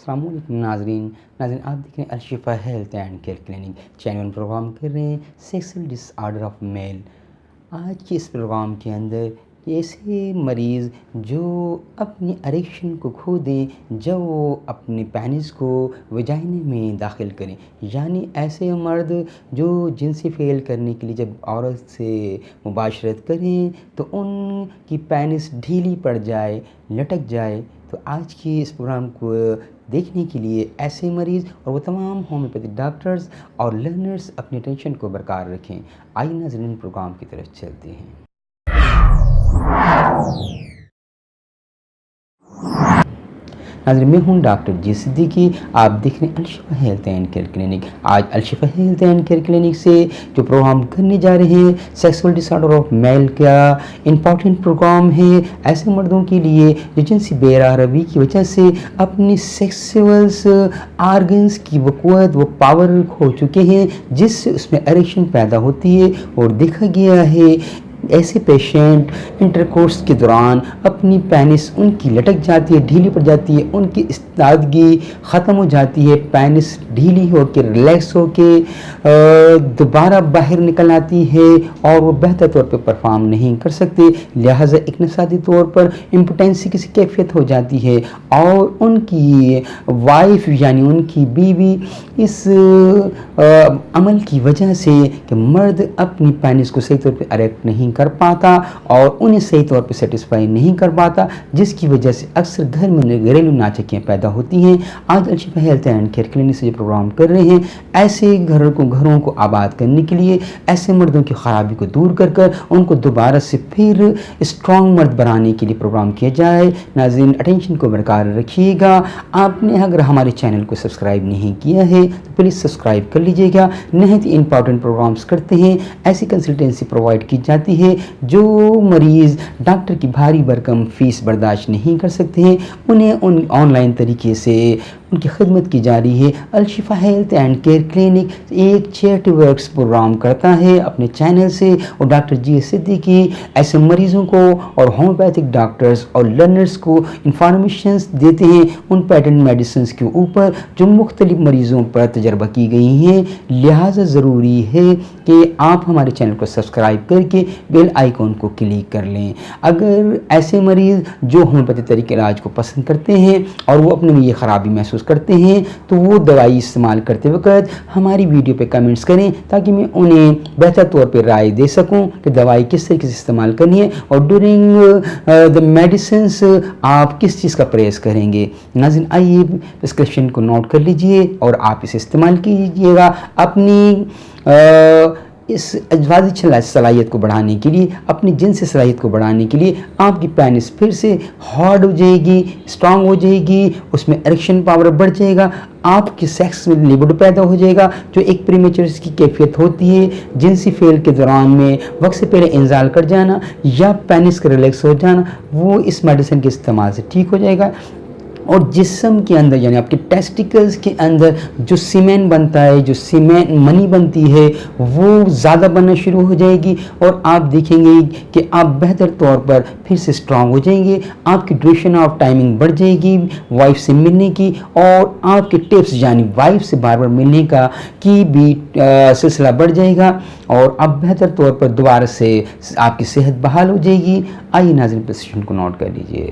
السلام علیکم ناظرین آپ دیکھ رہے ہیں Alshifa health and care clinic channel programme کر رہے ہیں sexual disorder of male. آج کے اس پروگرام کے اندر ایسے مریض جو اپنی اریکشن کو کھو دیں جب وہ اپنے پینس کو وجائنے میں داخل کریں، یعنی ایسے مرد جو جنسی فعل کرنے کے لیے جب عورت سے مباشرت کریں تو ان کی پینس ڈھیلی پڑ جائے، لٹک جائے۔ تو آج کی اس پروگرام کو دیکھنے کے لیے ایسے مریض اور وہ تمام ہومیوپیتھک ڈاکٹرز اور لرنرز اپنی اٹینشن کو برقرار رکھیں۔ آئیے ناظرین پروگرام کی طرف چلتے ہیں۔ ناظرین میں ہوں ڈاکٹر جی صدیقی، آپ دیکھ رہے ہیں Alshifa health and care clinic. آج Alshifa health and care clinic سے جو پروگرام کرنے جا رہے ہیں sexual disorder of male کا امپورٹنٹ پروگرام ہے ایسے مردوں کے لیے جو جنسی بے روی کی وجہ سے اپنی سیکسولس آرگنز کی وہ قوت وہ پاور کھو چکے ہیں جس سے اس میں اریکشن پیدا ہوتی ہے، اور دیکھا گیا ہے ایسے پیشنٹ انٹرکورس کے دوران اپنی پینس ان کی لٹک جاتی ہے، ڈھیلی پڑ جاتی ہے، ان کی استادگی ختم ہو جاتی ہے، پینس ڈھیلی ہو کے ریلیکس ہو کے دوبارہ باہر نکل آتی ہے اور وہ بہتر طور پہ پرفارم نہیں کر سکتے، لہٰذا ایک نفسیاتی طور پر امپوٹنسی کی کیفیت ہو جاتی ہے، اور ان کی وائف یعنی ان کی بیوی اس عمل کی وجہ سے کہ مرد اپنی پینس کو صحیح طور پہ اریکٹ نہیں کر پاتا اور انہیں صحیح طور پہ سیٹسفائی نہیں کر پاتا، جس کی وجہ سے اکثر گھر میں گھریلو ناچکیاں پیدا ہوتی ہیں۔ آج Alshifa health and care clinic سے جو پروگرام کر رہے ہیں ایسے گھروں کو آباد کرنے کے لیے، ایسے مردوں کی خرابی کو دور کر ان کو دوبارہ سے پھر اسٹرانگ مرد بنانے کے لیے پروگرام کیا جائے۔ ناظرین اٹینشن کو برقرار رکھیے گا۔ آپ نے اگر ہمارے چینل کو سبسکرائب نہیں کیا ہے تو پلیز سبسکرائب کر لیجیے گا۔ نہایت ہی امپورٹنٹ پروگرامز کرتے ہیں، ایسی کنسلٹنسی پرووائڈ کی جاتی ہے جو مریض ڈاکٹر کی بھاری بھرکم فیس برداشت نہیں کر سکتے ہیں، انہیں آن لائن طریقے سے ان کی خدمت کی جا رہی ہے۔ Alshifa health and care clinic ایک چیریٹی ورکس پروگرام کرتا ہے اپنے چینل سے، اور ڈاکٹر جی صدیقی ایسے مریضوں کو اور ہومیوپیتھک ڈاکٹرز اور لرنرز کو انفارمیشنز دیتے ہیں ان پیٹنٹ میڈیسنز کے اوپر جو مختلف مریضوں پر تجربہ کی گئی ہیں، لہٰذا ضروری ہے کہ آپ ہمارے چینل کو سبسکرائب کر کے بیل آئیکن کو کلک کر لیں۔ اگر ایسے مریض جو ہومیوپیتھی طریقے علاج کو پسند کرتے ہیں اور وہ اپنے میں یہ خرابی محسوس کرتے ہیں تو وہ دوائی استعمال کرتے وقت ہماری ویڈیو پہ کمنٹس کریں تاکہ میں انہیں بہتر طور پہ رائے دے سکوں کہ دوائی کس طریقے سے استعمال کرنی ہے، اور ڈیورنگ دا میڈیسنس آپ کس چیز کا پرہیز کریں گے۔ ناظرین آئیے پرسکرپشن کو نوٹ کر لیجئے اور آپ اسے استعمال کیجئے گا اپنی اس ازواجی صلاحیت کو بڑھانے کے لیے، اپنی جنسی صلاحیت کو بڑھانے کے لیے۔ آپ کی پینس پھر سے ہارڈ ہو جائے گی، اسٹرانگ ہو جائے گی، اس میں اریکشن پاور بڑھ جائے گا، آپ کی سیکس میں لیبڈو پیدا ہو جائے گا جو ایک پریمیچرس کی کیفیت ہوتی ہے، جنسی فعل کے دوران میں وقت سے پہلے انزال کر جانا یا پینس کا ریلیکس ہو جانا، وہ اس میڈیسن کے استعمال سے ٹھیک ہو جائے گا، اور جسم کے اندر یعنی آپ کے ٹیسٹیکلز کے اندر جو سیمن بنتا ہے، جو منی بنتی ہے، وہ زیادہ بننا شروع ہو جائے گی، اور آپ دیکھیں گے کہ آپ بہتر طور پر پھر سے اسٹرانگ ہو جائیں گے، آپ کی ڈیوریشن آف ٹائمنگ بڑھ جائے گی وائف سے ملنے کی، اور آپ کے ٹپس یعنی وائف سے بار بار ملنے کا کی بھی سلسلہ بڑھ جائے گا، اور آپ بہتر طور پر دوبارہ سے آپ کی صحت بحال ہو جائے گی۔ آئیے ناظرین پوزیشن کو نوٹ کر لیجئے۔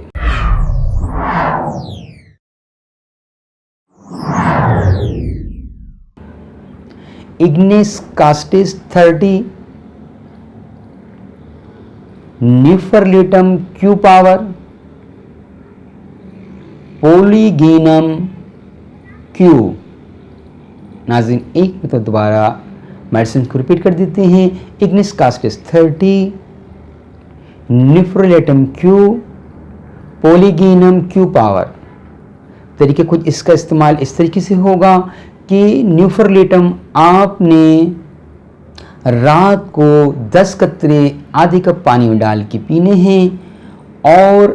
اگنیس کاسٹس 30 نیفرلیٹم کیو پاور پولیگینم کیو۔ ناظرین ایک میں تو دوبارہ میڈیسن کو ریپیٹ کر دیتے ہیں۔ اگنیس کاسٹس 30 نیفرلیٹم کیو پولیگینم کیو پاور۔ طریقہ کچھ اس کا استعمال اس طریقے سے ہوگا کہ نیوفرلیٹم آپ نے رات کو 10 قطرے آدھے کپ پانی میں ڈال کے پینے ہیں، اور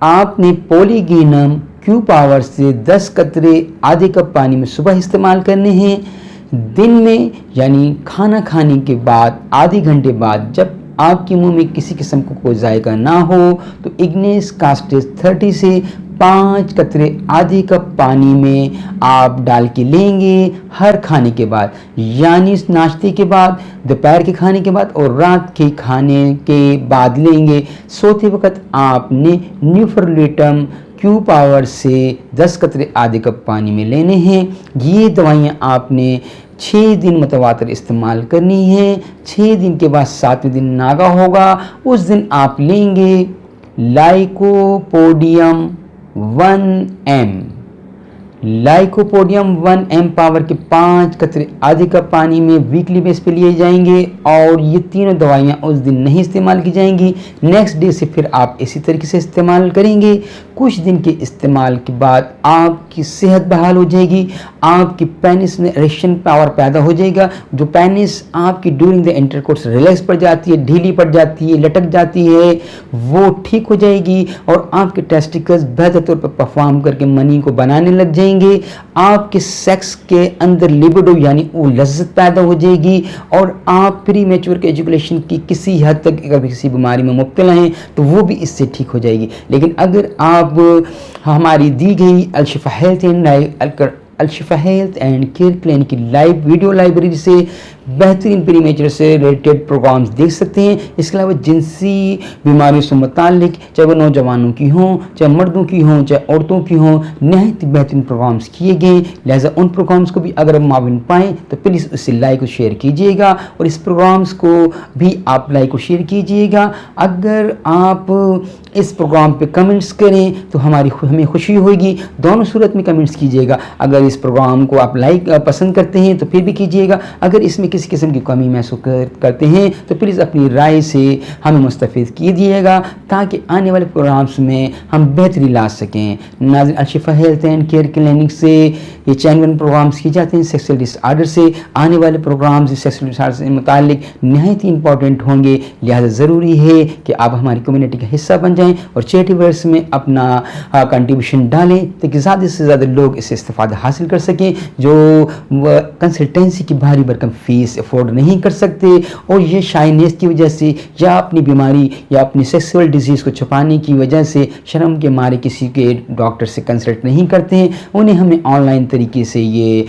آپ نے پولیگینم کیو پاور سے 10 قطرے آدھے کپ پانی میں صبح استعمال کرنے ہیں۔ دن میں یعنی کھانا کھانے کے بعد آدھے گھنٹے بعد جب آپ کے منہ میں کسی قسم کو کوئی ذائقہ نہ ہو تو اگنیس کاسٹس 30 سے 5 قطرے آدھے کپ پانی میں آپ ڈال کے لیں گے ہر کھانے کے بعد، یعنی ناشتے کے بعد، دوپہر کے کھانے کے بعد اور رات کے کھانے کے بعد لیں گے۔ سوتے وقت آپ نے نیوٹرلیٹم کیو پاور سے 10 قطرے آدھے کپ پانی میں لینے ہیں۔ یہ دوائیاں آپ نے 6 دن متواتر استعمال کرنی ہے۔ 6 دن کے بعد 7ویں دن ناگا ہوگا، اس دن آپ لیں گے لائکوپوڈیم 1 M پاور کے 5 قطرے آدھے کپ پانی میں ویکلی بیس پہ لیے جائیں گے، اور یہ تینوں دوائیاں اس دن نہیں استعمال کی جائیں گی۔ نیکسٹ ڈے سے پھر آپ اسی طریقے سے استعمال کریں گے۔ کچھ دن کے استعمال کے بعد آپ کی صحت بحال ہو جائے گی، آپ کی پینس میں اریکشن پاور پیدا ہو جائے گا۔ جو پینس آپ کی ڈیورنگ دا انٹرکورس ریلیکس پڑ جاتی ہے، ڈھیلی پڑ جاتی ہے، لٹک جاتی ہے، وہ ٹھیک ہو جائے گی، اور آپ کے ٹیسٹیکلز بہتر طور پر پرفارم کر کے منی کو بنانے لگ جائیں گے۔ آپ کے سیکس کے اندر لیبیڈو یعنی وہ لذت پیدا ہو جائے گی، اور آپ پری میچور کے ایجوکیشن کی کسی حد تک اگر کسی بیماری میں مبتلا ہیں تو وہ بھی اس سے ٹھیک ہو جائے گی۔ لیکن اگر آپ ہماری دی گئی Alshifa health and care clinic کی لائیو ویڈیو لائبریری سے بہترین پری میچر سے ریلیٹڈ پروگرامز دیکھ سکتے ہیں۔ اس کے علاوہ جنسی بیماریوں سے متعلق، چاہے وہ نوجوانوں کی ہوں، چاہے مردوں کی ہوں، چاہے عورتوں کی ہوں، نہایت بہترین پروگرامز کیے گئے۔ لہٰذا ان پروگرامز کو بھی اگر معاون پائیں تو پلیز اسے لائک اور شیئر کیجیے گا، اور اس پروگرامز کو بھی آپ لائک اور شیئر کیجیے گا۔ اگر آپ اس پروگرام پہ کمنٹس کریں تو ہمیں خوشی ہوگی۔ دونوں صورت میں کمنٹس کیجیے گا۔ اگر اس پروگرام کو آپ پسند کرتے ہیں تو پھر بھی کیجیے گا، اگر اس میں کسی قسم کی کمی محسوس کرتے ہیں تو پلیز اپنی رائے سے ہمیں مستفید کیجیے گا، تاکہ آنے والے پروگرامز میں ہم بہتری لا سکیں۔ ناظرین، Alshifa health and care clinic سے یہ چینل پروگرامز کیے جاتے ہیں سیکسول ڈس آرڈر سے۔ آنے والے پروگرامز سیکسول ڈس آرڈر سے متعلق نہایت امپورٹنٹ ہوں گے، لہذا ضروری ہے کہ آپ ہماری کمیونٹی کا حصہ بن جائیں اور چیریٹی ورکس میں اپنا کنٹریبیوشن ڈالیں، تاکہ زیادہ سے زیادہ لوگ اس سے استفادہ حاصل کر سکیں، جو کنسلٹنسی کی بھاری بھرکم فیس افورڈ نہیں کر سکتے، اور یہ شائنیس کی وجہ سے یا اپنی بیماری یا اپنی سیکسول ڈیزیز کو چھپانے کی وجہ سے شرم کے مارے کسی کے ڈاکٹر سے کنسلٹ نہیں کرتے ہیں، انہیں ہمیں آن لائن طریقے سے یہ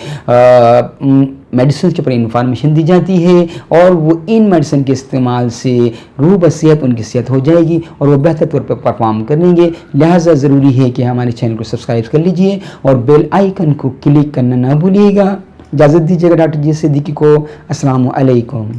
میڈیسنز کے اوپر انفارمیشن دی جاتی ہے، اور وہ ان میڈیسن کے استعمال سے روح بصحت ان کی صحت ہو جائے گی اور وہ بہتر طور پر پرفارم کریں گے۔ لہٰذا ضروری ہے کہ ہمارے چینل کو سبسکرائب کر لیجئے اور بیل آئیکن کو کلک کرنا نہ بھولیے گا۔ اجازت دیجیے گا ڈاکٹر جی صدیقی کو۔ السلام علیکم۔